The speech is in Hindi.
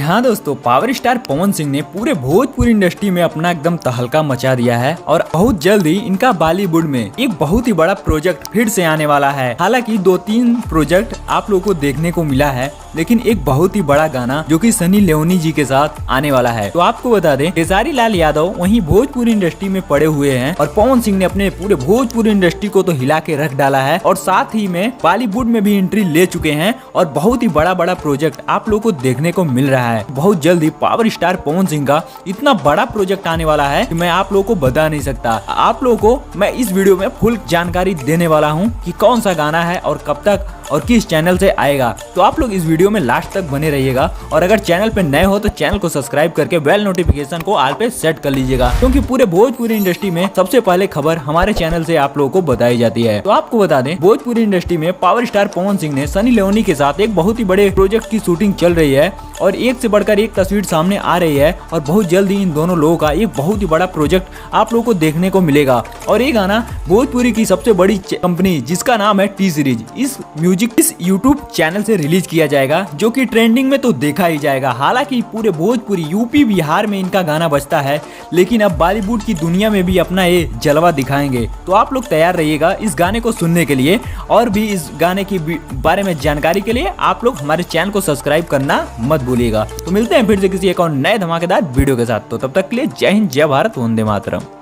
हाँ दोस्तों, पावर स्टार पवन सिंह ने पूरे भोजपुरी इंडस्ट्री में अपना एकदम तहलका मचा दिया है और बहुत जल्द ही इनका बॉलीवुड में एक बहुत ही बड़ा प्रोजेक्ट फिर से आने वाला है। हालांकि 2-3 प्रोजेक्ट आप लोगों को देखने को मिला है, लेकिन एक बहुत ही बड़ा गाना जो कि सनी लियोनी जी के साथ आने वाला है। तो आपको बता दें, खेसारी लाल यादव वहीं भोजपुरी इंडस्ट्री में पड़े हुए हैं और पवन सिंह ने अपने पूरे भोजपुरी इंडस्ट्री को तो हिला के रख डाला है और साथ ही में बॉलीवुड में भी एंट्री ले चुके हैं और बहुत ही बड़ा बड़ा प्रोजेक्ट आप लोगों को देखने को मिल रहा है। बहुत जल्दी पावर स्टार पवन सिंह का इतना बड़ा प्रोजेक्ट आने वाला है कि मैं आप लोगों को बता नहीं सकता। आप लोगों को मैं इस वीडियो में फुल जानकारी देने वाला हूं कि कौन सा गाना है और कब तक और किस चैनल से आएगा। तो आप लोग इस वीडियो में लास्ट तक बने रहिएगा और अगर चैनल पे नए हो तो चैनल को सब्सक्राइब करके बेल नोटिफिकेशन को ऑल पे सेट कर लीजिएगा, क्योंकि पूरे भोजपुरी इंडस्ट्री में सबसे पहले खबर हमारे चैनल से आप लोगों को बताई जाती है। तो आपको बता दें, भोजपुरी इंडस्ट्री में पावर स्टार पवन सिंह ने सनी लियोनी के साथ एक बहुत ही बड़े प्रोजेक्ट की शूटिंग चल रही है और एक से बढ़कर एक तस्वीर सामने आ रही है और बहुत जल्दी इन दोनों लोगों का एक बहुत ही बड़ा प्रोजेक्ट आप लोगों को देखने को मिलेगा। और ये गाना भोजपुरी की सबसे बड़ी कंपनी जिसका नाम है टी सीरीज, इस म्यूजिक इस यूट्यूब चैनल से रिलीज किया जाएगा, जो कि ट्रेंडिंग में तो देखा ही जाएगा। हालांकि पूरे भोजपुरी यूपी बिहार में इनका गाना बजता है, लेकिन अब बॉलीवुड की दुनिया में भी अपना ये जलवा दिखाएंगे। तो आप लोग तैयार रहिएगा इस गाने को सुनने के लिए और भी इस गाने के बारे में जानकारी के लिए आप लोग हमारे चैनल को सब्सक्राइब करना मत भूलिएगा। तो मिलते हैं फिर से किसी एक और नए धमाकेदार वीडियो के साथ। तो तब तक के लिए जय हिंद, जय भारत, वंदे मातरम।